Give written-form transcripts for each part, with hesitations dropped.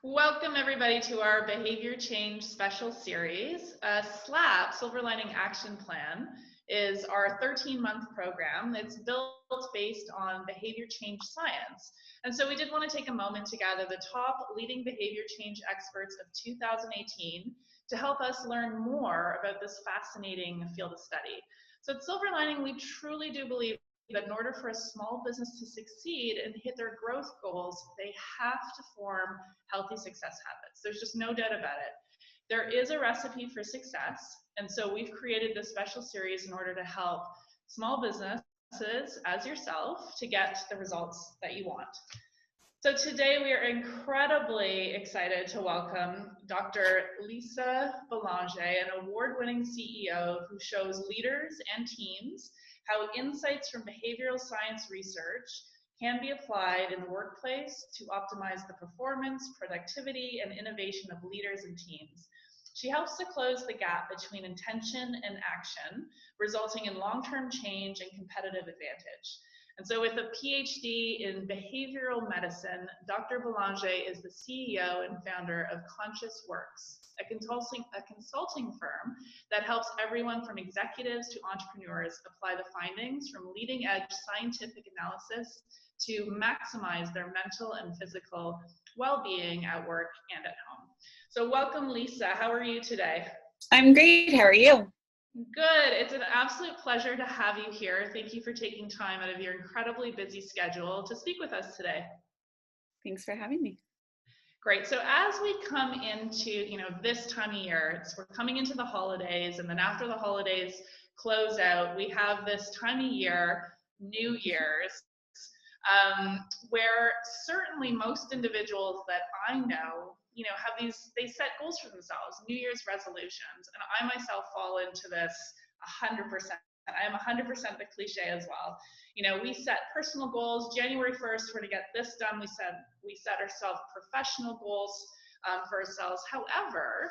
Welcome everybody to our Behavior Change Special Series. SLAP, Silver Lining Action Plan, is our 13-month program. It's built based on behavior change science. And so we did want to take a moment to gather the top leading behavior change experts of 2018 to help us learn more about this fascinating field of study. So at Silver Lining, we truly do believe that in order for a small business to succeed and hit their growth goals, they have to form healthy success habits. There's just no doubt about it. There is a recipe for success, and so we've created this special series in order to help small businesses, as yourself, to get the results that you want. So today we are incredibly excited to welcome Dr. Lisa Bélanger, an award-winning CEO who shows leaders and teams how insights from behavioral science research can be applied in the workplace to optimize the performance, productivity, and innovation of leaders and teams. She helps to close the gap between intention and action, resulting in long-term change and competitive advantage. And so with a PhD in behavioral medicine, Dr. Bélanger is the CEO and founder of Conscious Works, a consulting firm that helps everyone from executives to entrepreneurs apply the findings from leading edge scientific analysis to maximize their mental and physical well-being at work and at home. So welcome, Lisa. How are you today? I'm great. How are you? Good. It's an absolute pleasure to have you here. Thank you for taking time out of your incredibly busy schedule to speak with us today. Thanks for having me. Great. So as we come into, this time of year, we're coming into the holidays, and then after the holidays close out, we have this time of year, New Year's, where certainly most individuals that I know, have they set goals for themselves, New Year's resolutions, and I myself fall into this 100%. I am 100% the cliche as well. We set personal goals. January 1st, we're to get this done. We set ourselves professional goals for ourselves. However,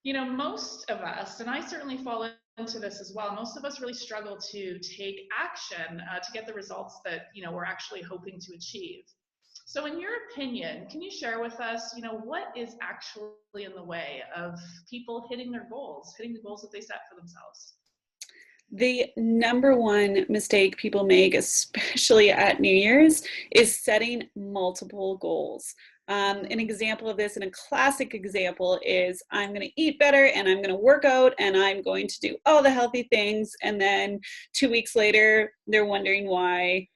most of us, and I certainly fall into this as well, most of us really struggle to take action to get the results that, we're actually hoping to achieve. So in your opinion, can you share with us, what is actually in the way of people hitting their goals, hitting the goals that they set for themselves? The number one mistake people make, especially at New Year's, is setting multiple goals. An example of this, and a classic example, is I'm going to eat better and I'm going to work out and I'm going to do all the healthy things. And then 2 weeks later, they're wondering why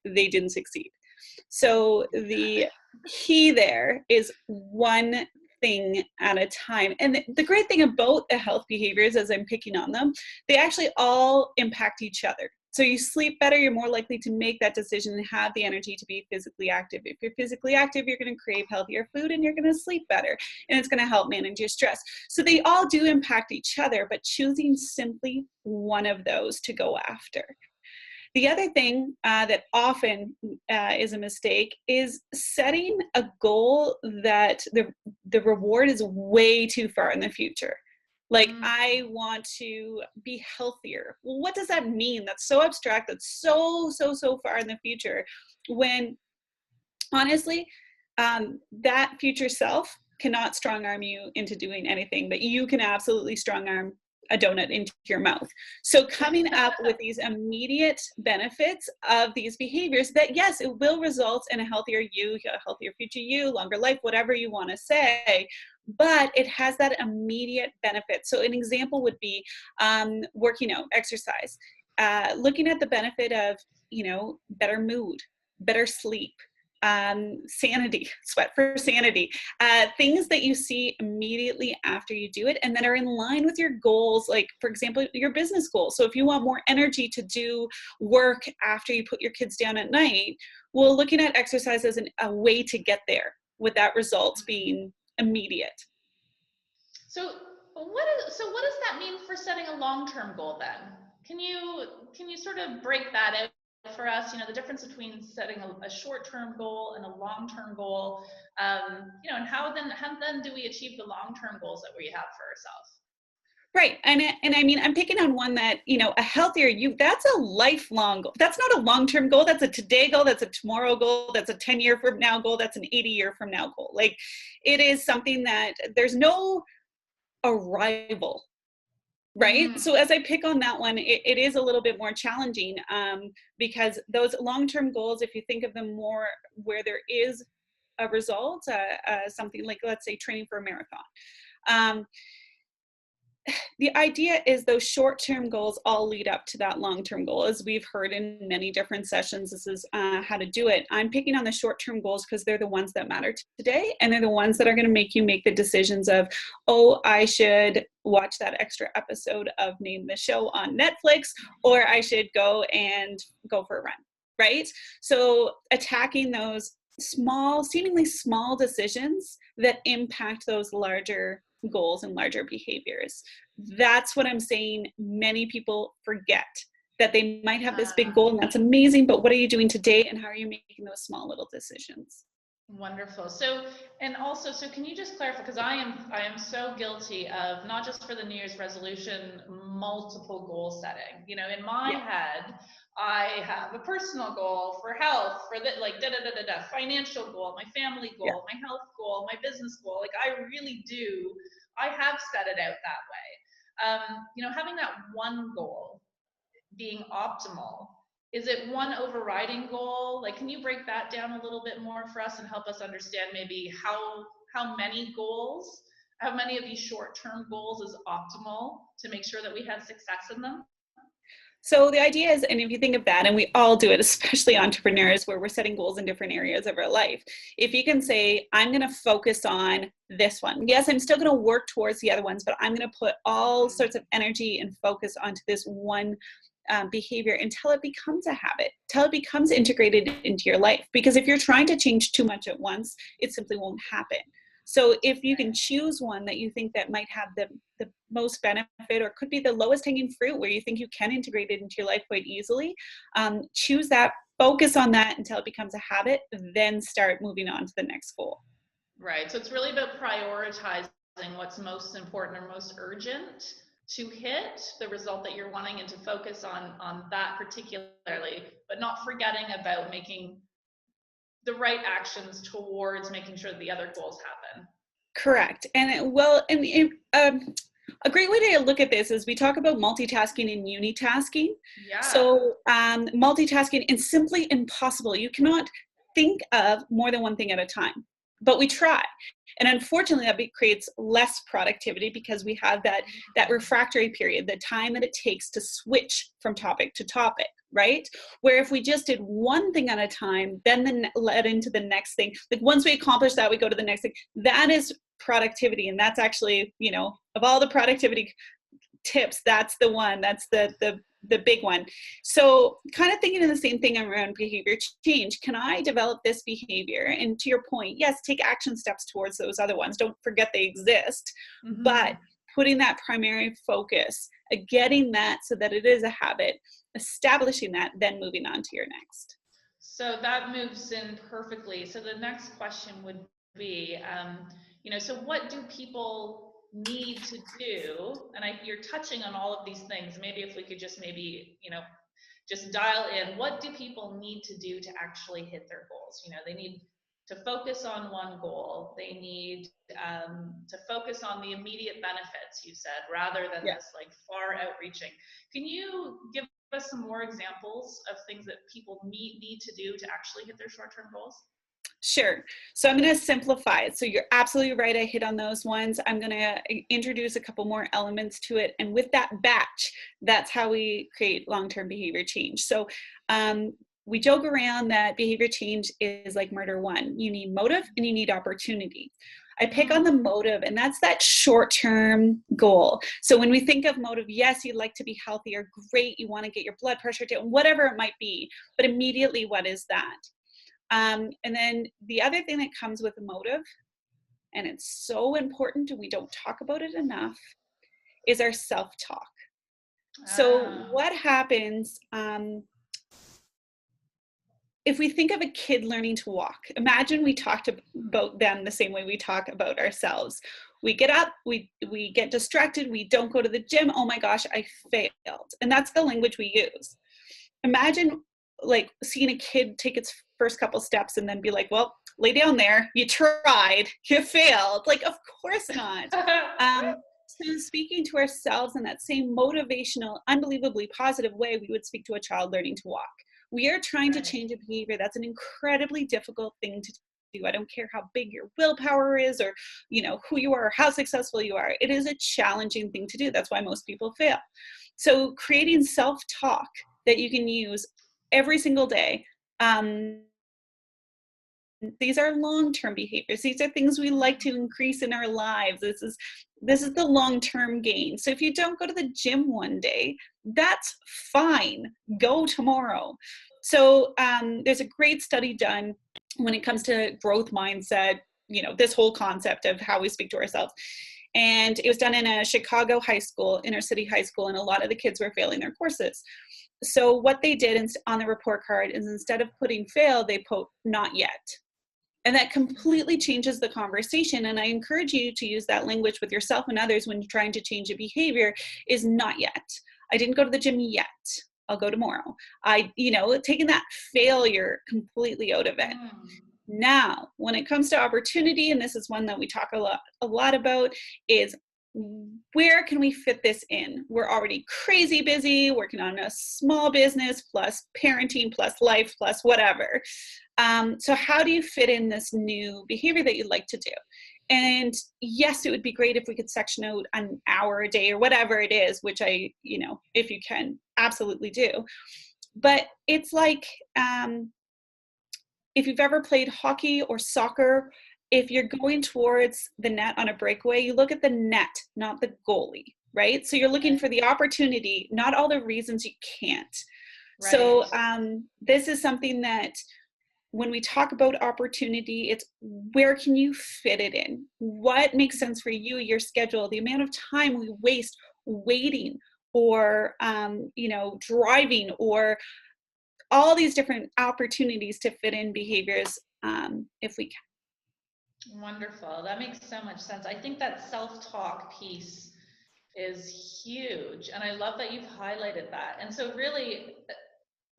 they didn't succeed. So the key there is one thing at a time. And the great thing about the health behaviors, as I'm picking on them, they actually all impact each other. So you sleep better, you're more likely to make that decision and have the energy to be physically active. If you're physically active, you're going to crave healthier food and you're going to sleep better, and it's going to help manage your stress. So they all do impact each other, but choosing simply one of those to go after. The other thing that often is a mistake is setting a goal that the reward is way too far in the future. Like, I want to be healthier. Well, what does that mean? That's so abstract. That's so far in the future. When honestly, that future self cannot strong arm you into doing anything, but you can absolutely strong arm a donut into your mouth. So coming up with these immediate benefits of these behaviors that, yes, it will result in a healthier you, a healthier future you, longer life, whatever you want to say, but it has that immediate benefit. So an example would be working out, exercise, looking at the benefit of, better mood, better sleep, sanity, sweat for sanity, things that you see immediately after you do it and that are in line with your goals, like, for example, your business goals. So if you want more energy to do work after you put your kids down at night, well, looking at exercise as a way to get there, with that result being immediate. So what does that mean for setting a long-term goal then? Can you sort of break that out for us, the difference between setting a short-term goal and a long-term goal, and how then do we achieve the long-term goals that we have for ourselves? Right. And I mean, I'm picking on one that, you know, a healthier you, that's a lifelong goal. That's not a long-term goal. That's a today goal. That's a tomorrow goal. That's a 10-year from now goal. That's an 80-year from now goal. Like, it is something that there's no arrival, right? Mm-hmm. So as I pick on that one, it is a little bit more challenging, because those long-term goals, if you think of them more where there is a result, something like, let's say, training for a marathon. Um, the idea is those short-term goals all lead up to that long-term goal. As we've heard in many different sessions, this is how to do it. I'm picking on the short-term goals because they're the ones that matter today, and they're the ones that are going to make you make the decisions of, oh, I should watch that extra episode of Name the Show on Netflix, or I should go and go for a run, right? So attacking those small, seemingly small decisions that impact those larger goals and larger behaviors. That's what I'm saying. Many people forget that they might have this big goal, and that's amazing, but what are you doing today, and how are you making those small little decisions? Wonderful. So, and also, so can you just clarify, because I am so guilty of, not just for the New Year's resolution, multiple goal setting. You know, in my Yeah. head, I have a personal goal for health, for the like da da da da da, financial goal, my family Yeah. goal, my health goal, my business goal. Like I really do, I have set it out that way. You know, having that one goal being optimal, is it one overriding goal? Like, can you break that down a little bit more for us and help us understand maybe how many goals, how many of these short-term goals is optimal to make sure that we have success in them? So the idea is, and if you think of that, and we all do it, especially entrepreneurs, where we're setting goals in different areas of our life. If you can say, I'm going to focus on this one. Yes, I'm still going to work towards the other ones, but I'm going to put all sorts of energy and focus onto this one behavior until it becomes a habit, until it becomes integrated into your life. Because if you're trying to change too much at once, it simply won't happen. So if you can choose one that you think that might have the most benefit, or could be the lowest hanging fruit where you think you can integrate it into your life quite easily, choose that, focus on that until it becomes a habit, then start moving on to the next goal. Right. So it's really about prioritizing what's most important or most urgent to hit the result that you're wanting, and to focus on that particularly, but not forgetting about making the right actions towards making sure that the other goals happen. Correct. And well, and a great way to look at this is we talk about multitasking and unitasking. Yeah. So multitasking is simply impossible. You cannot think of more than one thing at a time, but we try. And unfortunately, that creates less productivity because we have that refractory period, the time that it takes to switch from topic to topic, right? Where if we just did one thing at a time, then led into the next thing, like once we accomplish that, we go to the next thing. That is productivity. And that's actually, you know, of all the productivity tips, that's the one, that's the big one. So kind of thinking of the same thing around behavior change. Can I develop this behavior? And to your point, yes, take action steps towards those other ones. Don't forget they exist, but putting that primary focus, getting that so that it is a habit, establishing that, then moving on to your next. So that moves in perfectly. So the next question would be, you know, so what do people need to do? And you're touching on all of these things. Maybe if we could just maybe, you know, just dial in, what do people need to do to actually hit their goals? You know, they need to focus on one goal. They need to focus on the immediate benefits, you said, rather than this like far outreaching. Can you give us some more examples of things that people need to do to actually hit their short-term goals? Sure. So I'm going to simplify it. So you're absolutely right. I hit on those ones. I'm going to introduce a couple more elements to it. And with that batch, that's how we create long-term behavior change. So we joke around that behavior change is like murder one. You need motive and you need opportunity. I pick on the motive, and that's that short-term goal. So when we think of motive, yes, you'd like to be healthier, great, you want to get your blood pressure down, whatever it might be, but immediately, what is that? And then the other thing that comes with a motive, and it's so important, and we don't talk about it enough, is our self-talk. So what happens if we think of a kid learning to walk? Imagine we talked about them the same way we talk about ourselves. We get up, we get distracted, we don't go to the gym. Oh my gosh, I failed. And that's the language we use. Imagine like seeing a kid take its first couple steps and then be like, well, lay down there, you tried, you failed. Like, of course not. So speaking to ourselves in that same motivational, unbelievably positive way we would speak to a child learning to walk. We are trying to change a behavior. That's an incredibly difficult thing to do. I don't care how big your willpower is, or who you are, or how successful you are. It is a challenging thing to do. That's why most people fail. So creating self-talk that you can use every single day. These are long-term behaviors. These are things we like to increase in our lives. This is the long-term gain. So if you don't go to the gym one day, that's fine. Go tomorrow. So there's a great study done when it comes to growth mindset, this whole concept of how we speak to ourselves. And it was done in a Chicago high school, inner city high school, and a lot of the kids were failing their courses. So what they did on the report card is, instead of putting fail, they put not yet. And that completely changes the conversation. And I encourage you to use that language with yourself and others when you're trying to change a behavior. Is not yet. I didn't go to the gym yet. I'll go tomorrow. Taking that failure completely out of it. Now, when it comes to opportunity, and this is one that we talk a lot about, is where can we fit this in? We're already crazy busy working on a small business, plus parenting, plus life, plus whatever. So how do you fit in this new behavior that you'd like to do? And yes, it would be great if we could section out an hour a day or whatever it is, which I, if you can, absolutely do. But it's like, if you've ever played hockey or soccer, if you're going towards the net on a breakaway, you look at the net, not the goalie, right? So you're looking for the opportunity, not all the reasons you can't. Right. So this is something that, when we talk about opportunity, it's where can you fit it in? What makes sense for you, your schedule, the amount of time we waste waiting, or driving, or all these different opportunities to fit in behaviors, if we can. Wonderful. That makes so much sense. I think that self-talk piece is huge. And I love that you've highlighted that. And so really,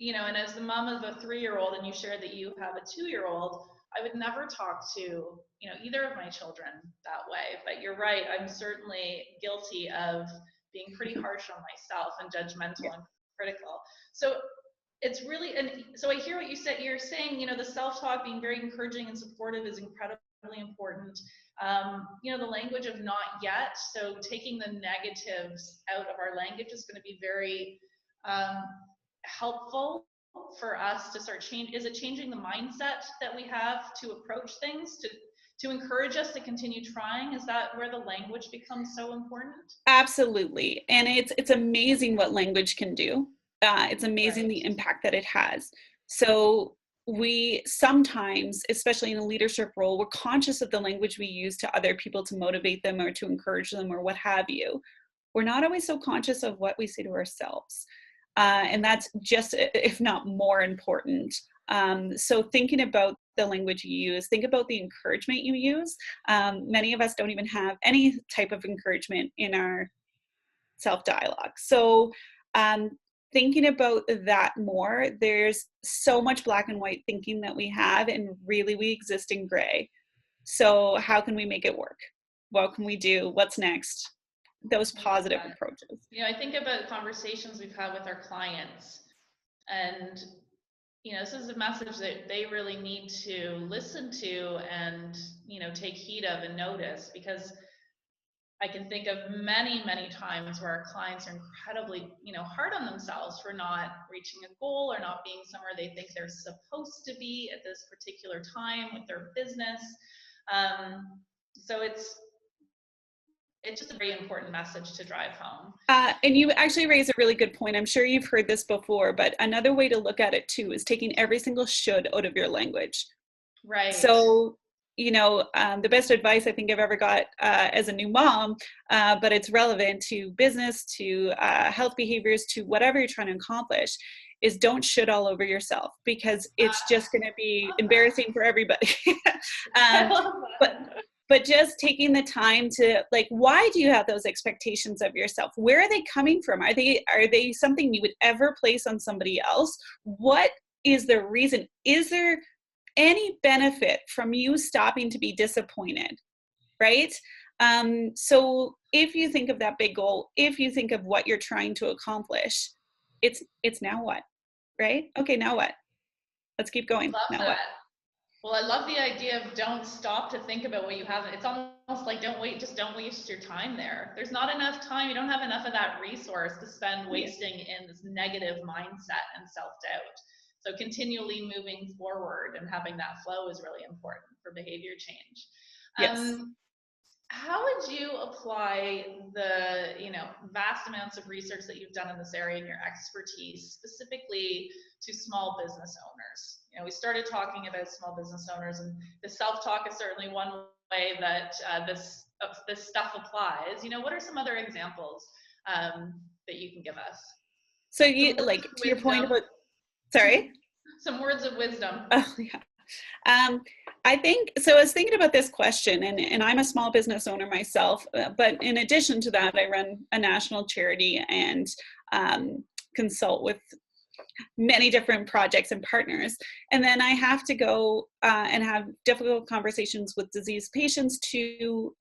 and as the mom of a 3-year-old, and you shared that you have a 2-year-old, I would never talk to, either of my children that way. But you're right. I'm certainly guilty of being pretty harsh on myself and judgmental and critical. So it's really, and so I hear what you said. You're saying, the self-talk, being very encouraging and supportive, is incredibly important. The language of not yet. So taking the negatives out of our language is going to be very helpful for us to start change. Is it changing the mindset that we have to approach things, to encourage us to continue trying? Is that where the language becomes so important? Absolutely. And it's amazing what language can do. It's amazing, right, the impact that it has. So we sometimes, especially in a leadership role, we're conscious of the language we use to other people to motivate them or to encourage them or what have you. We're not always so conscious of what we say to ourselves. And that's just, if not more important. So thinking about the language you use, think about the encouragement you use. Many of us don't even have any type of encouragement in our self-dialogue. So thinking about that more, there's so much black and white thinking that we have, and really we exist in gray. So how can we make it work? What can we do? What's next? Those positive approaches. I think about conversations we've had with our clients, and this is a message that they really need to listen to and take heed of and notice, because I can think of many times where our clients are incredibly hard on themselves for not reaching a goal, or not being somewhere they think they're supposed to be at this particular time with their business. So it's just a very important message to drive home. And you actually raise a really good point. I'm sure you've heard this before, but another way to look at it too is taking every single should out of your language. Right. So, the best advice I think I've ever got as a new mom, but it's relevant to business, to health behaviors, to whatever you're trying to accomplish, is don't should all over yourself, because it's just going to be embarrassing for everybody. but just taking the time to, like, why do you have those expectations of yourself? Where are they coming from? Are they something you would ever place on somebody else? What is the reason? Is there any benefit from you stopping to be disappointed, right? So if you think of that big goal, if you think of what you're trying to accomplish, it's now what, right? Okay, now what? Let's keep going. Love Now what? that. Well, I love the idea of don't stop to think about what you have. It's almost like don't waste your time there. There's not enough time. You don't have enough of that resource to spend wasting in this negative mindset and self-doubt. So continually moving forward and having that flow is really important for behavior change. Yes. How would you apply the, vast amounts of research that you've done in this area and your expertise specifically to small business owners? We started talking about small business owners, and the self-talk is certainly one way that this stuff applies. What are some other examples that you can give us? So you, like, to your point about, sorry? Some words of wisdom. Oh, yeah. I think, so I was thinking about this question, and I'm a small business owner myself, but in addition to that, I run a national charity and consult with many different projects and partners. And then I have to go and have difficult conversations with diseased patients to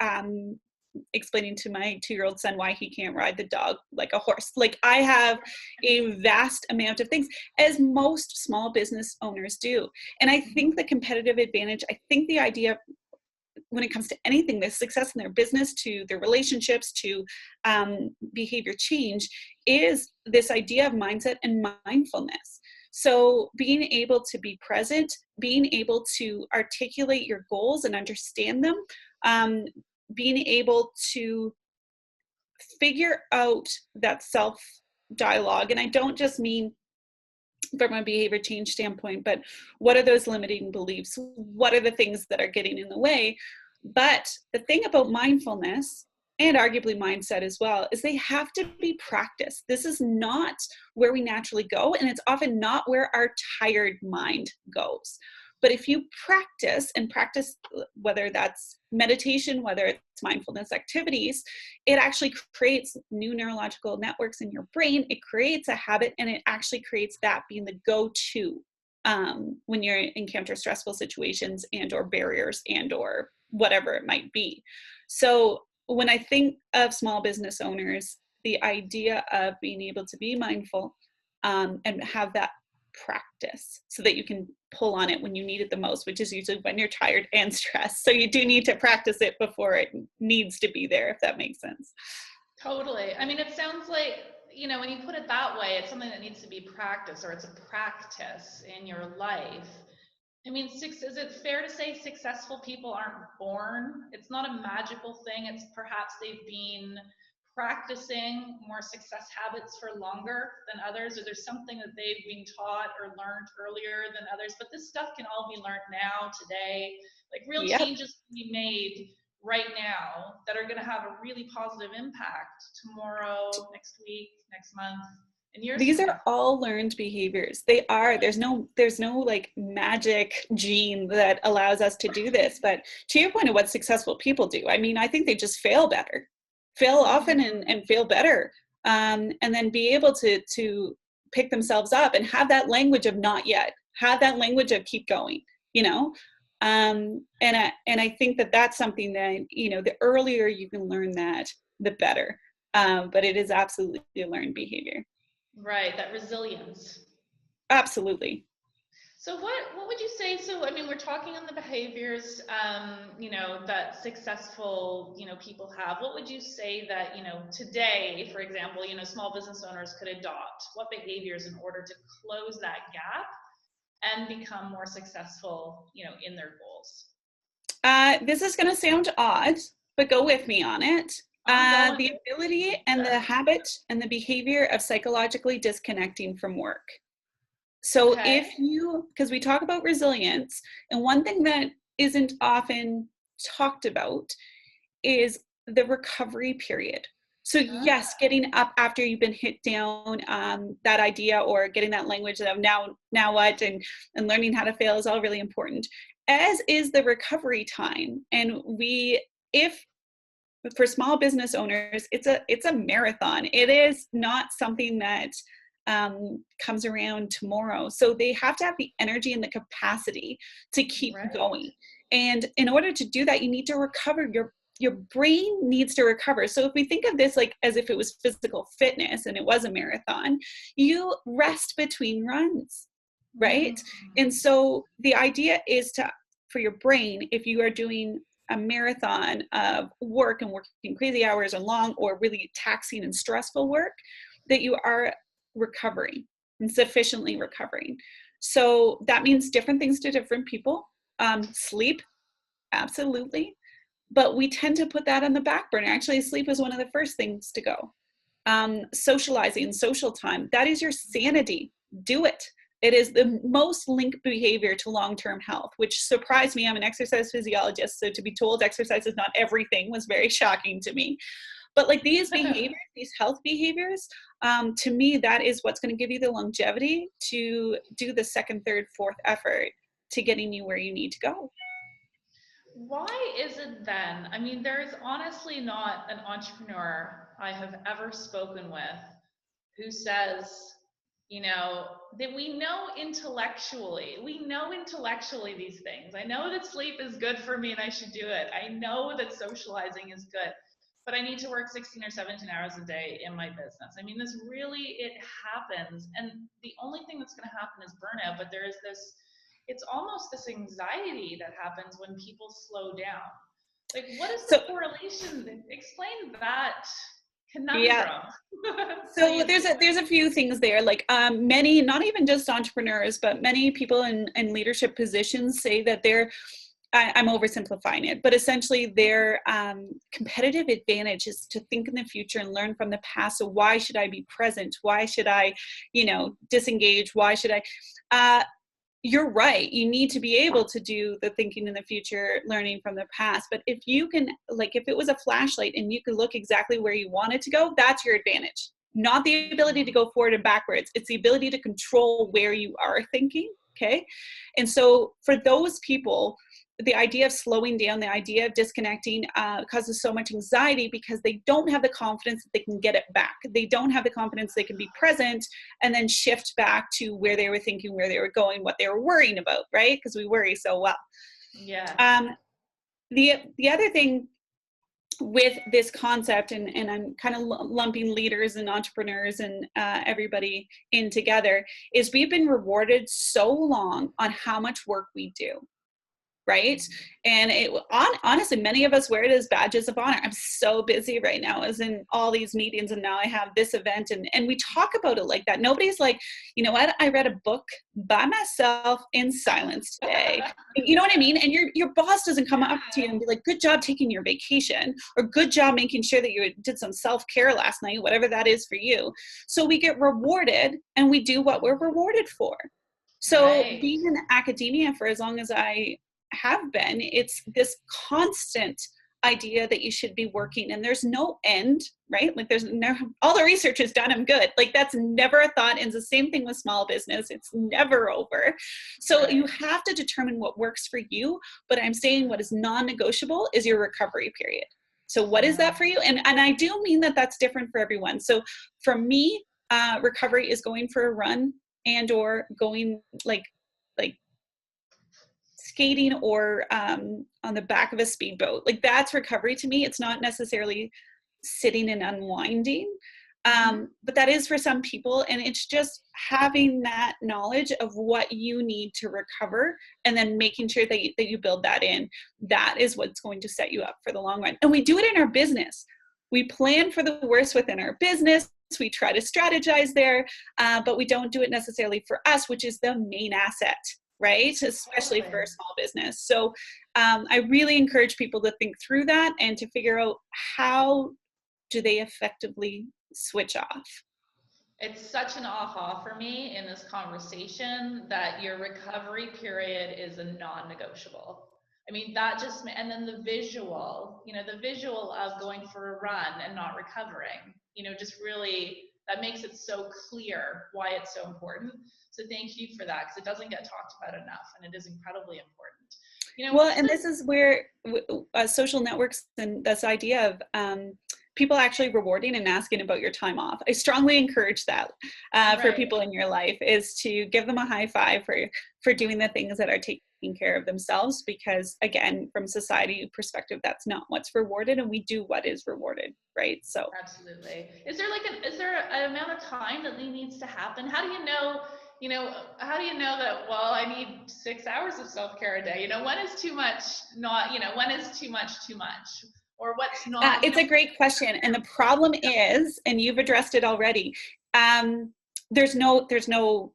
explaining to my 2-year-old son why he can't ride the dog like a horse. Like, I have a vast amount of things, as most small business owners do. And I think the competitive advantage, I think the idea when it comes to anything, the success in their business, to their relationships, to behavior change, is this idea of mindset and mindfulness. So being able to be present, being able to articulate your goals and understand them, being able to figure out that self dialogue. And I don't just mean from a behavior change standpoint, but what are those limiting beliefs? What are the things that are getting in the way? But the thing about mindfulness, and arguably mindset as well, is they have to be practiced. This is not where we naturally go, and it's often not where our tired mind goes. But if you practice, whether that's meditation, whether it's mindfulness activities, it actually creates new neurological networks in your brain. It creates a habit, and it actually creates that being the go-to when you encounter stressful situations and or barriers and or whatever it might be. So when I think of small business owners, the idea of being able to be mindful and have that practice so that you can pull on it when you need it the most, which is usually when you're tired and stressed. So you do need to practice it before it needs to be there, if that makes sense. Totally. I mean, it sounds like, when you put it that way, it's something that needs to be practiced, or it's a practice in your life. I mean, is it fair to say successful people aren't born? It's not a magical thing. It's perhaps they've been practicing more success habits for longer than others, or there's something that they've been taught or learned earlier than others. But this stuff can all be learned now, today. Like, real changes can be made right now that are going to have a really positive impact tomorrow, next week, next month, and years. These are all learned behaviors. They are. There's no like magic gene that allows us to do this. But to your point of what successful people do, I mean, I think they just fail often and fail better, and then be able to pick themselves up and have that language of not yet, have that language of keep going, and I think that that's something that, the earlier you can learn that, the better. But it is absolutely a learned behavior. Right, that resilience. Absolutely. So what would you say? So, I mean, we're talking on the behaviors, that successful, people have. What would you say that, today, for example, small business owners could adopt? What behaviors in order to close that gap and become more successful, in their goals? This is going to sound odd, but go with me on it. The ability and the habit and the behavior of psychologically disconnecting from work. So because we talk about resilience, and one thing that isn't often talked about is the recovery period. So yes, getting up after you've been hit down, that idea, or getting that language of now what, and learning how to fail is all really important. as is the recovery time. And if for small business owners, it's a marathon. It is not something that comes around tomorrow. So they have to have the energy and the capacity to keep going. And in order to do that, you need to recover. Your brain needs to recover. So if we think of this like as if it was physical fitness and it was a marathon, you rest between runs, right? And so the idea is for your brain, if you are doing a marathon of work and working crazy hours and long or really taxing and stressful work, that you are recovering and sufficiently recovering. So that means different things to different people. Sleep, absolutely. But we tend to put that on the back burner. Actually, sleep is one of the first things to go. Socializing, social time, that is your sanity. Do it. It is the most linked behavior to long-term health, which surprised me. I'm an exercise physiologist, so to be told exercise is not everything was very shocking to me. But like these behaviors, these health behaviors, to me, that is what's going to give you the longevity to do the second, third, fourth effort to getting you where you need to go. Why is it then? I mean, there's honestly not an entrepreneur I have ever spoken with who says, that we know intellectually these things. I know that sleep is good for me and I should do it. I know that socializing is good, but I need to work 16 or 17 hours a day in my business. I mean, it happens. And the only thing that's going to happen is burnout, but there is it's almost this anxiety that happens when people slow down. Like, what is the correlation? Explain that conundrum. Yeah. So there's a few things there. Like many, not even just entrepreneurs, but many people in leadership positions say that I'm oversimplifying it, but essentially their competitive advantage is to think in the future and learn from the past. So why should I be present? Why should I, disengage? Why should I? You're right. You need to be able to do the thinking in the future, learning from the past. But if you can, like, if it was a flashlight and you could look exactly where you want it to go, that's your advantage. Not the ability to go forward and backwards. It's the ability to control where you are thinking. Okay. And so for those people, the idea of slowing down, the idea of disconnecting causes so much anxiety because they don't have the confidence that they can get it back. They don't have the confidence they can be present and then shift back to where they were thinking, where they were going, what they were worrying about, right? Because we worry so well. Yeah. The other thing with this concept, and I'm kind of lumping leaders and entrepreneurs and everybody in together, is we've been rewarded so long on how much work we do. Right. And honestly, many of us wear it as badges of honor. I'm so busy right now, as in all these meetings, and now I have this event, and we talk about it like that. Nobody's like, you know what, I read a book by myself in silence today. You know what I mean? And your boss doesn't come up to you and be like, good job taking your vacation, or good job making sure that you did some self-care last night, whatever that is for you. So we get rewarded and we do what we're rewarded for. So being in academia for as long as I have been, it's this constant idea that you should be working and there's no end, right? Like there's no, all the research is done, I'm good. Like that's never a thought. And it's the same thing with small business. It's never over. So you have to determine what works for you. But I'm saying what is non-negotiable is your recovery period. So what is that for you? And I do mean that that's different for everyone. So for me, recovery is going for a run and or going like skating or on the back of a speedboat. Like that's recovery to me. It's not necessarily sitting and unwinding, but that is for some people. And it's just having that knowledge of what you need to recover and then making sure that you build that in. That is what's going to set you up for the long run. And we do it in our business. We plan for the worst within our business. We try to strategize there, but we don't do it necessarily for us, which is the main asset, right? Especially for a small business. So I really encourage people to think through that and to figure out how do they effectively switch off. It's such an aha for me in this conversation that your recovery period is a non-negotiable. I mean, that just, and then the visual of going for a run and not recovering, just really, that makes it so clear why it's so important. So thank you for that, because it doesn't get talked about enough and it is incredibly important. You know, Well, and this is where social networks and this idea of people actually rewarding and asking about your time off. I strongly encourage that for right. people in your life, is to give them a high five for doing the things that are taking care of themselves, because again, from society perspective, that's not what's rewarded, and we do what is rewarded, right? So Absolutely. Is there an amount of time that needs to happen? How do you know, how do you know that, well, I need 6 hours of self-care a day? You know, when is too much not, you know, when is too much too much? Or what's not, you it's know, a great question, and the problem is, and you've addressed it already, there's no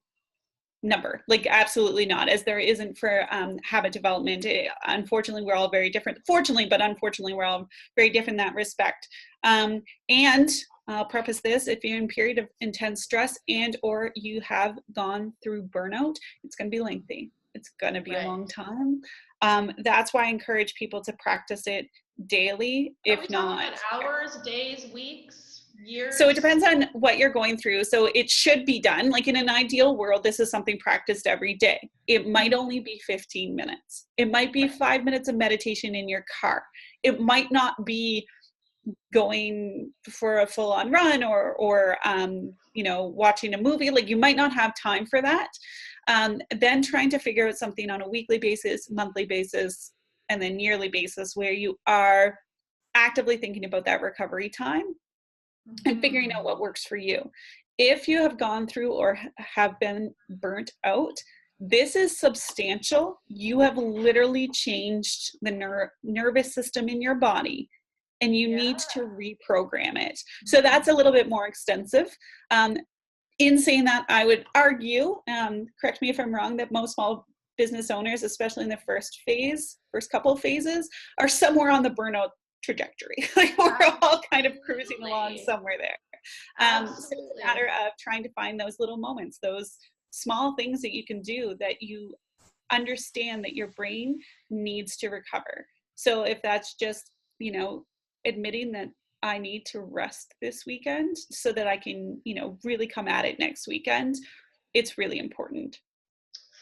number, like absolutely not, as there isn't for habit development. Unfortunately, we're all very different. Fortunately, but unfortunately, we're all very different in that respect. And I'll preface this: if you're in a period of intense stress and or you have gone through burnout, it's going to be lengthy. It's going to be a right. long time. That's why I encourage people to practice it daily, Are we if talking not. about hours, days, weeks, So it years? depends on what you're going through. So it should be done. Like in an ideal world, this is something practiced every day. It might Mhm. only be 15 minutes. It might be Right. 5 minutes of meditation in your car. It might not be going for a full-on run or watching a movie. Like you might not have time for that. Then trying to figure out something on a weekly basis, monthly basis, and then yearly basis where you are actively thinking about that recovery time and figuring out Mhm. what works for you. If you have gone through or have been burnt out, this is substantial. You have literally changed the nervous system in your body, and you Yeah. need to reprogram it. So that's a Mhm. little bit more extensive. In saying that, I would argue, correct me if I'm wrong, that most small business owners, especially in the first couple of phases, are somewhere on the burnout trajectory. Like we're all kind of cruising along Absolutely. somewhere there. So it's a Absolutely. matter of trying to find those little moments, those small things that you can do that you understand that your brain needs to recover. So if that's just, admitting that I need to rest this weekend so that I can, really come at it next weekend, it's really important.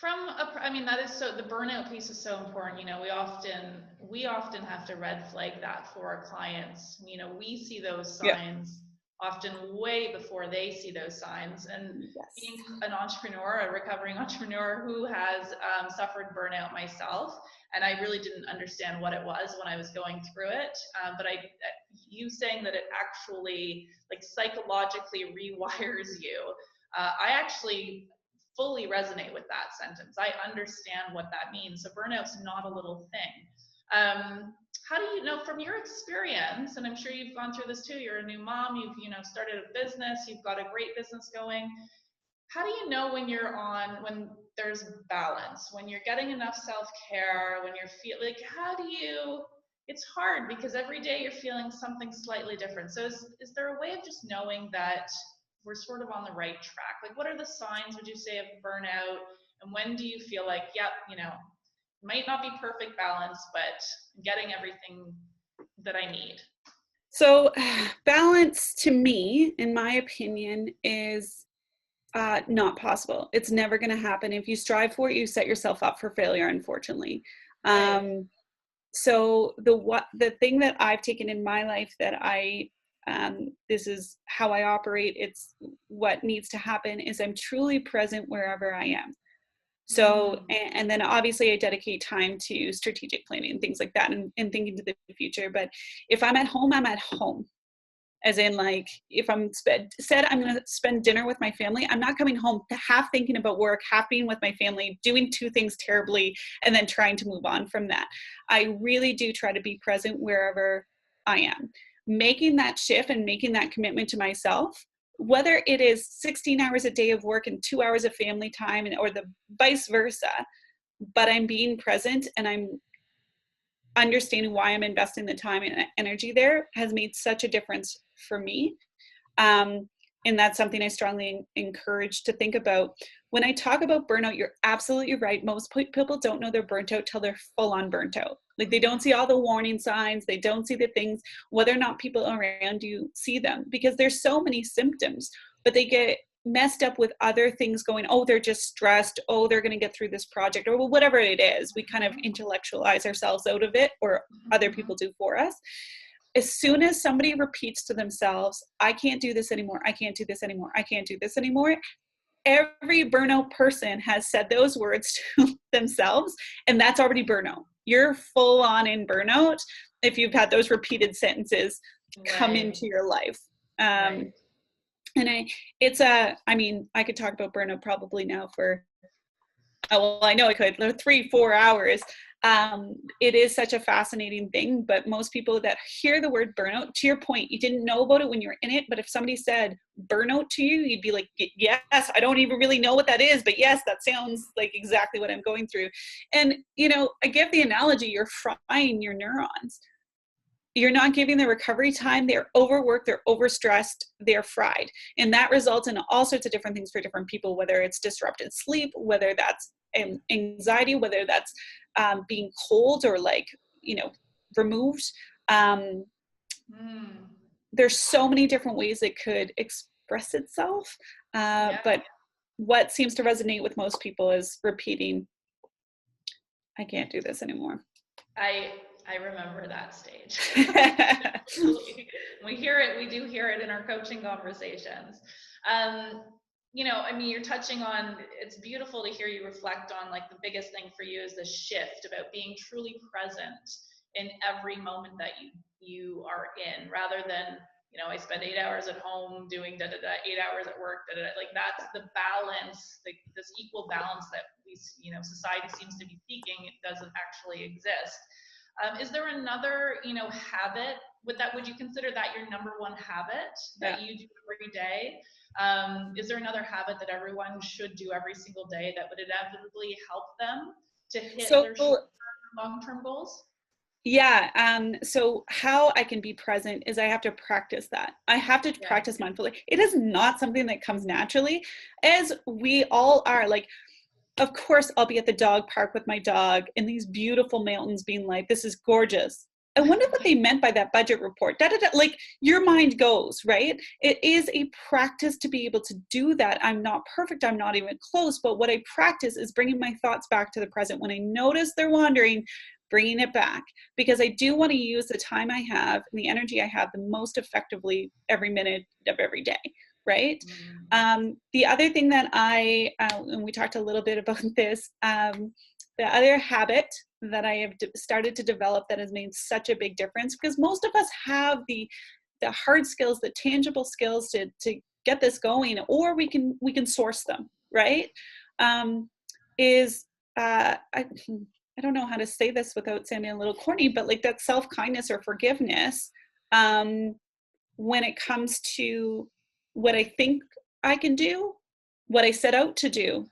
I mean, that is so, the burnout piece is so important. You know, we often have to red flag that for our clients. You know, we see those Yeah. signs often way before they see those signs. And Yes. being an entrepreneur, a recovering entrepreneur who has suffered burnout myself, and I really didn't understand what it was when I was going through it. But you saying that it actually like psychologically rewires you, I actually fully resonate with that sentence. I understand what that means. So burnout's not a little thing. How do you know from your experience, and I'm sure you've gone through this too, you're a new mom, you've started a business, you've got a great business going. How do you know when there's balance, when you're getting enough self-care, when you're like, it's hard because every day you're feeling something slightly different. So is there a way of just knowing that we're sort of on the right track? Like, what are the signs, would you say, of burnout? And when do you feel like, yep, might not be perfect balance, but I'm getting everything that I need? So balance to me, in my opinion, is not possible. It's never going to happen. If you strive for it, you set yourself up for failure, unfortunately. Right. So the thing that I've taken in my life that this is how I operate, it's what needs to happen, is I'm truly present wherever I am. So, Mm. and then obviously I dedicate time to strategic planning and things like that, and thinking to the future. But if I'm at home, I'm at home. As in, like, if said I'm going to spend dinner with my family, I'm not coming home to half thinking about work, half being with my family, doing two things terribly, and then trying to move on from that. I really do try to be present wherever I am. Making that shift and making that commitment to myself, whether it is 16 hours a day of work and 2 hours of family time, or the vice versa, but I'm being present and I'm understanding why I'm investing the time and energy there, has made such a difference for me. Um, and that's something I strongly encourage to think about. When I talk about burnout, you're absolutely right. Most people don't know they're burnt out till they're full on burnt out. Like they don't Mm-hmm. see all the warning signs. They don't see the things, whether or not people around you see them, because there's so many symptoms, but they get messed up with other things going, oh, they're just stressed, oh, they're going to get through this project, or whatever it is. We kind of intellectualize ourselves out of it, or other people do for us. As soon as somebody repeats to themselves, I can't do this anymore, I can't do this anymore, I can't do this anymore, every burnout person has said those words to themselves, and that's already burnout. You're full on in burnout if you've had those repeated sentences come into your life. And I mean, I could talk about burnout probably now for, well, I know I could, 3-4 hours. It is such a fascinating thing, but most people that hear the word burnout, to your point, you didn't know about it when you were in it, but if somebody said burnout to you, you'd be like, yes, I don't even really know what that is, but yes, that sounds like exactly what I'm going through. And, you know, I give the analogy, you're frying your neurons. You're not giving the recovery time. They're overworked, they're overstressed, they're fried. And that results in all sorts of different things for different people, whether it's disrupted sleep, whether that's anxiety, whether that's being cold or like, you know, removed. There's so many different ways it could express itself. But what seems to resonate with most people is repeating, I can't do this anymore. I remember that stage. We hear it, we do hear it in our coaching conversations. You know, I mean, you're touching on, it's beautiful to hear you reflect on, like, the biggest thing for you is the shift about being truly present in every moment that you are in, rather than, you know, I spend 8 hours at home doing 8 hours at work, like, that's the balance, this equal balance that we, you know, society seems to be seeking. It doesn't actually exist. Is there another, you know, habit would you consider that your number one habit that you do every day? Is there another habit that everyone should do every single day that would inevitably help them to hit their short-term, long-term goals? Yeah. So how I can be present is I have to practice that. I have to practice mindfully. It is not something that comes naturally, as we all are. Like, of course, I'll be at the dog park with my dog in these beautiful mountains being like, this is gorgeous. I wonder what they meant by that budget report. Like, your mind goes, right? It is a practice to be able to do that. I'm not perfect. I'm not even close. But what I practice is bringing my thoughts back to the present. When I notice they're wandering, bringing it back, because I do want to use the time I have and the energy I have the most effectively every minute of every day. Right. The other thing that and we talked a little bit about this, the other habit that I have started to develop that has made such a big difference, because most of us have the hard skills, the tangible skills to get this going, or we can source them, right? I don't know how to say this without sounding a little corny, but like that self-kindness or forgiveness, when it comes to what I think I can do, what I set out to do,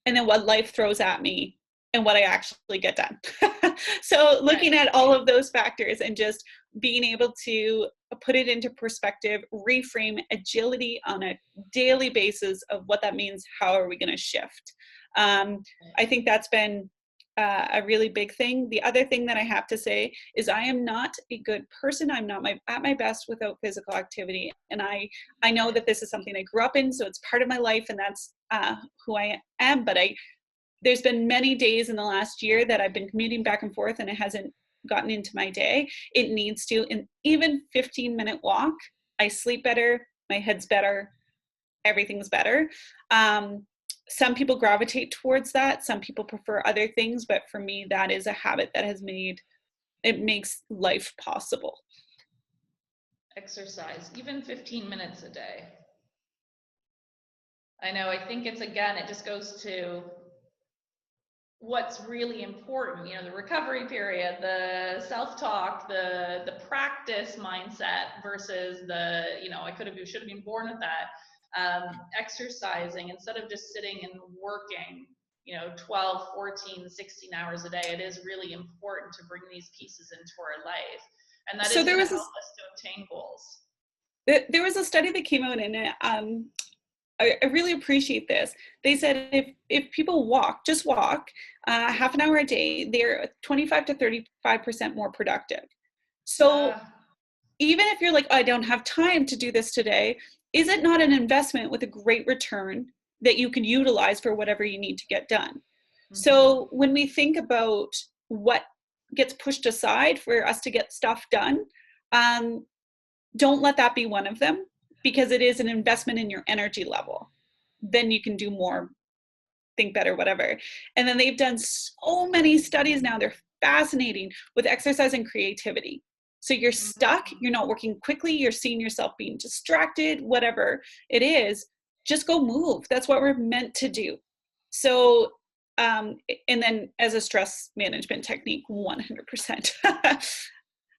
and then what life throws at me and what I actually get done. So looking at all of those factors and just being able to put it into perspective, reframe, agility on a daily basis of what that means, how are we going to shift? I think that's been a really big thing. The other thing that I have to say is I am not a good person. I'm not at my best without physical activity. And I know that this is something I grew up in, so it's part of my life, and that's who I am. But there's been many days in the last year that I've been commuting back and forth and it hasn't gotten into my day. It needs to. And even 15-minute walk, I sleep better, my head's better, everything's better. Some people gravitate towards that. Some people prefer other things, but for me, that is a habit that makes life possible. Exercise, even 15 minutes a day. I know, I think it just goes to what's really important, you know, the recovery period, the self-talk, the practice mindset versus the, you know, should have been born with that. Exercising instead of just sitting and working, you know, 12, 14, 16 hours a day. It is really important to bring these pieces into our life. And that is going to help us to obtain goals. There was a study that came out, and I really appreciate this. They said if people just walk half an hour a day, they're 25 to 35% more productive. So even if you're like, I don't have time to do this today, is it not an investment with a great return that you can utilize for whatever you need to get done? So when we think about what gets pushed aside for us to get stuff done, don't let that be one of them, because it is an investment in your energy level. Then you can do more, think better, whatever. And then they've done so many studies now, they're fascinating, with exercise and creativity. So you're stuck, you're not working quickly, you're seeing yourself being distracted, whatever it is, just go move. That's what we're meant to do. So, and then as a stress management technique, 100%.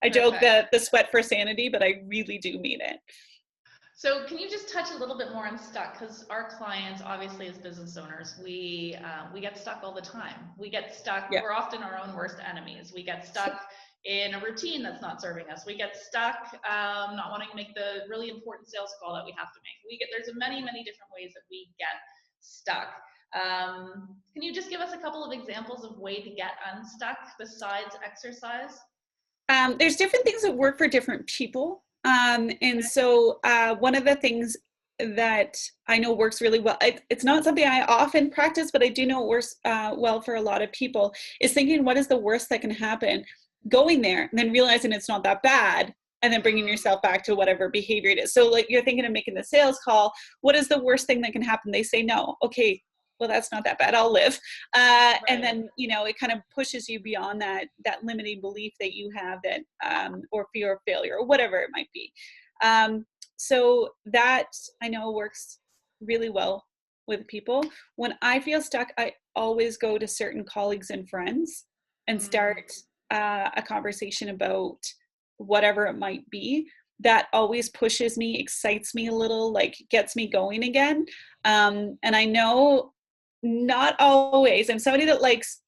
I joke that the sweat for sanity, but I really do mean it. So can you just touch a little bit more on stuck? Because our clients, obviously as business owners, we get stuck all the time. We get stuck, we're often our own worst enemies. We get stuck in a routine that's not serving us. We get stuck not wanting to make the really important sales call that we have to make. There's many, many different ways that we get stuck. Can you just give us a couple of examples of way to get unstuck besides exercise? There's different things that work for different people. And so one of the things that I know works really well, it's not something I often practice, but I do know it works well for a lot of people, is thinking, what is the worst that can happen? Going there and then realizing it's not that bad, and then bringing yourself back to whatever behavior it is. So like you're thinking of making the sales call, what is the worst thing that can happen? They say no. Okay, well, that's not that bad, I'll live. Right. And then, you know, it kind of pushes you beyond that limiting belief that you have, that, or fear of failure or whatever it might be. So that I know works really well with people. When I feel stuck, I always go to certain colleagues and friends and start a conversation about whatever it might be. That always pushes me, excites me a little, like gets me going again. And I know not always, I'm somebody that likes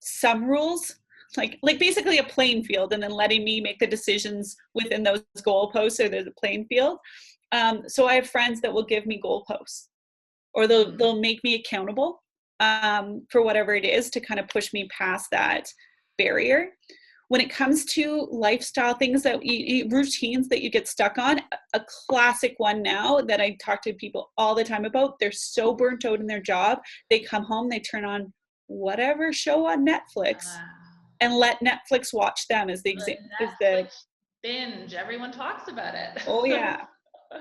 some rules, like basically a playing field, and then letting me make the decisions within those goalposts, or there's a playing field. So I have friends that will give me goalposts, or they'll make me accountable for whatever it is to kind of push me past that barrier. When it comes to lifestyle things that routines that you get stuck on, a classic one now that I talk to people all the time about, they're so burnt out in their job, they come home, they turn on whatever show on Netflix and let Netflix watch them as the example. Netflix binge, everyone talks about it. Oh yeah.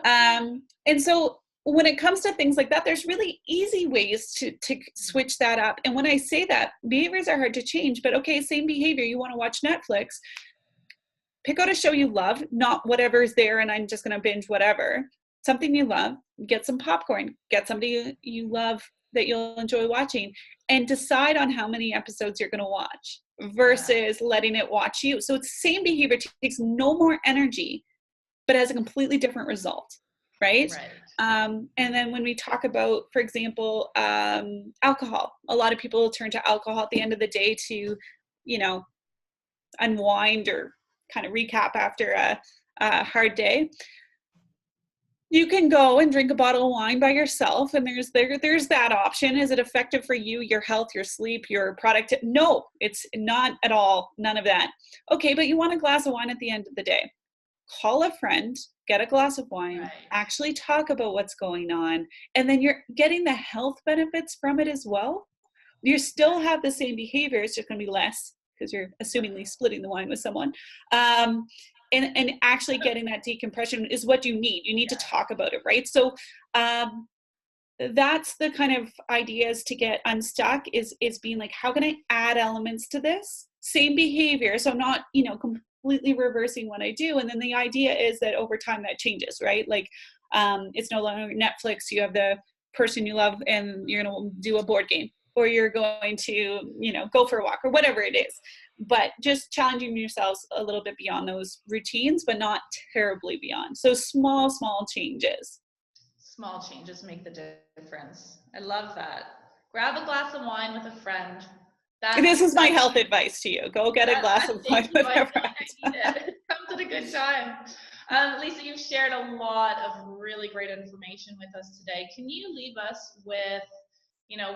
And so when it comes to things like that, there's really easy ways to switch that up. And when I say that, behaviors are hard to change, but okay, same behavior, you want to watch Netflix, pick out a show you love, not whatever's there and I'm just going to binge whatever. Something you love, get some popcorn, get somebody you love that you'll enjoy watching, and decide on how many episodes you're going to watch versus letting it watch you. So it's the same behavior, takes no more energy, but has a completely different result. Right? And then when we talk about, for example, alcohol, a lot of people turn to alcohol at the end of the day to, you know, unwind or kind of recap after a hard day. You can go and drink a bottle of wine by yourself, and there's that option. Is it effective for you, your health, your sleep, your product? No, it's not at all. None of that. Okay, but you want a glass of wine at the end of the day. Call a friend, get a glass of wine, actually talk about what's going on, and then you're getting the health benefits from it as well. You still have the same behavior, it's just going to be less because you're assumingly splitting the wine with someone. And actually getting that decompression is what you need. You need to talk about it, right? So that's the kind of ideas to get unstuck, is being like, how can I add elements to this? Same behavior, so I'm not, you know, completely reversing what I do. And then the idea is that over time that changes, right? Like it's no longer Netflix, you have the person you love and you're going to do a board game, or you're going to, you know, go for a walk or whatever it is. But just challenging yourselves a little bit beyond those routines, but not terribly beyond. So small changes. Small changes make the difference. I love that. Grab a glass of wine with a friend. This is my health advice to you. Go get a glass of wine with a friend. It comes at a good time. Lisa, you've shared a lot of really great information with us today. Can you leave us with, you know,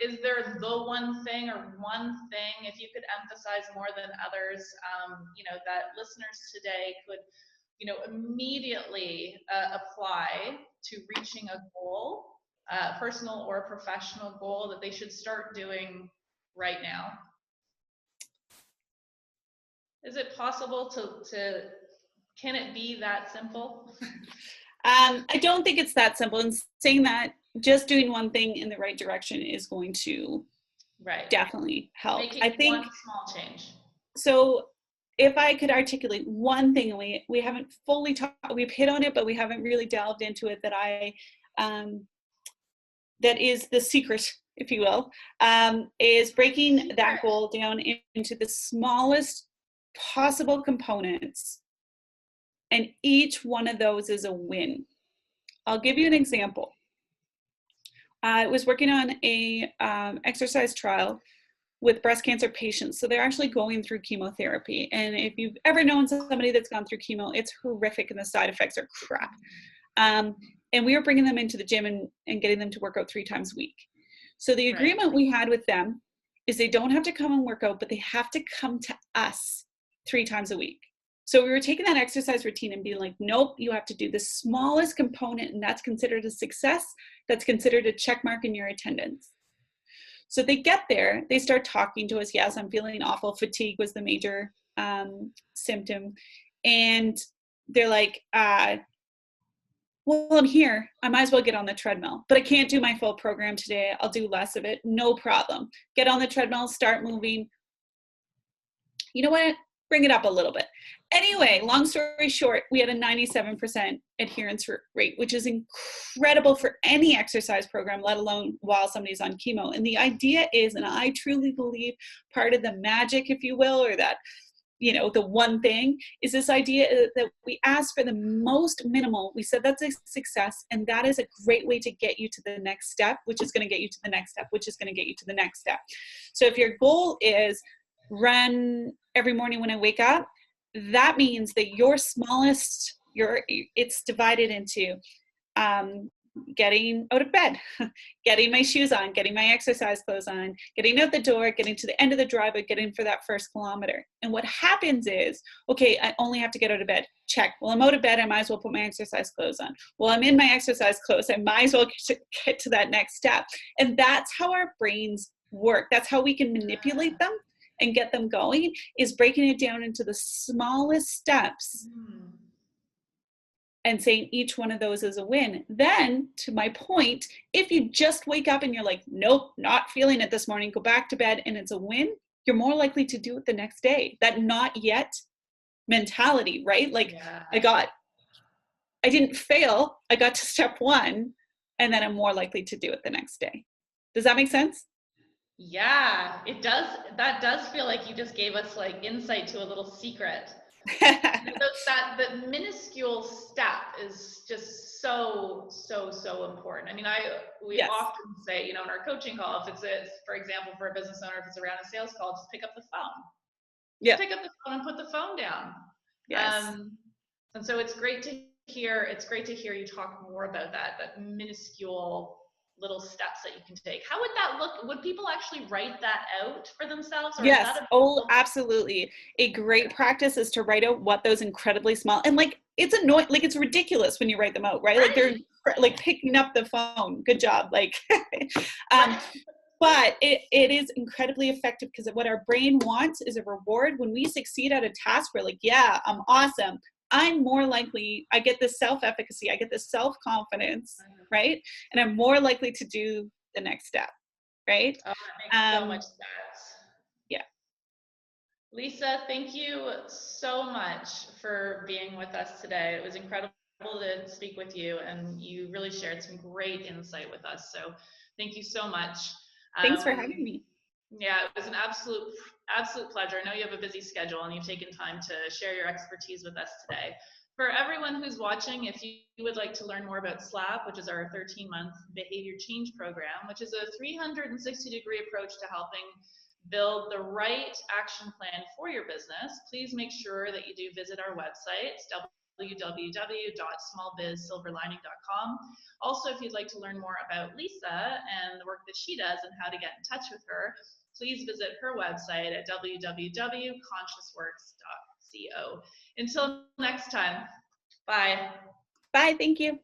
is there the one thing or one thing, if you could emphasize more than others, you know, that listeners today could immediately apply to reaching a goal, personal or professional goal, that they should start doing right now? Is it possible can it be that simple? I don't think it's that simple. And saying that just doing one thing in the right direction is going to definitely help. Making I think one small change. So if I could articulate one thing, we haven't fully talked, we've hit on it, but we haven't really delved into it, that is the secret, if you will, is breaking that goal down into the smallest possible components. And each one of those is a win. I'll give you an example. I was working on a exercise trial with breast cancer patients. So they're actually going through chemotherapy. And if you've ever known somebody that's gone through chemo, it's horrific and the side effects are crap. And we were bringing them into the gym and getting them to work out 3 times a week. So the agreement we had with them is they don't have to come and work out, but they have to come to us 3 times a week. So we were taking that exercise routine and being like, nope, you have to do the smallest component, and that's considered a success. That's considered a check mark in your attendance. So they get there, they start talking to us. Yes, I'm feeling awful. Fatigue was the major symptom. And they're like, well, I'm here. I might as well get on the treadmill, but I can't do my full program today. I'll do less of it. No problem. Get on the treadmill, start moving. You know what? Bring it up a little bit. Anyway, long story short, we had a 97% adherence rate, which is incredible for any exercise program, let alone while somebody's on chemo. And the idea is, and I truly believe part of the magic, if you will, or that, the one thing is this idea that we ask for the most minimal. We said that's a success, and that is a great way to get you to the next step, which is going to get you to the next step, which is going to get you to the next step. So if your goal is run every morning when I wake up, that means that your smallest, it's divided into getting out of bed, getting my shoes on, getting my exercise clothes on, getting out the door, getting to the end of the driveway, getting for that first kilometer. And what happens is, okay, I only have to get out of bed. Check. Well, I'm out of bed. I might as well put my exercise clothes on. Well, I'm in my exercise clothes. I might as well get to that next step. And that's how our brains work. That's how we can manipulate them and get them going, is breaking it down into the smallest steps and saying each one of those is a win. Then, to my point, if you just wake up and you're like, nope, not feeling it this morning, go back to bed and it's a win, you're more likely to do it the next day. That not yet mentality, right? Like, I didn't fail, I got to step 1, and then I'm more likely to do it the next day. Does that make sense? Yeah, it does. That does feel like you just gave us like insight to a little secret. that minuscule step is just so important. I mean, we often say, in our coaching call, if it's for example, for a business owner, if it's around a sales call, just pick up the phone. Yeah. Pick up the phone and put the phone down. Yes. And so it's great to hear. It's great to hear you talk more about that minuscule little steps that you can take. How would that look? Would people actually write that out for themselves? Or yes. Absolutely. A great practice is to write out what those incredibly small, and like, it's annoying, like it's ridiculous when you write them out, right? Like they're like picking up the phone. Good job. Like, but it is incredibly effective, because what our brain wants is a reward. When we succeed at a task, we're like, yeah, I'm awesome. I'm more likely, I get this self-efficacy, I get this self-confidence, right? And I'm more likely to do the next step, right? Oh, that makes so much sense. Yeah. Lisa, thank you so much for being with us today. It was incredible to speak with you, and you really shared some great insight with us. So thank you so much. Thanks for having me. Yeah, it was an absolute pleasure. I know you have a busy schedule and you've taken time to share your expertise with us today. For everyone who's watching, if you would like to learn more about SLAP, which is our 13-month behavior change program, which is a 360-degree approach to helping build the right action plan for your business, please make sure that you do visit our website, www.smallbizsilverlining.com. Also, if you'd like to learn more about Lisa and the work that she does and how to get in touch with her, please visit her website at www.consciousworks.co. Until next time. Bye. Bye, thank you.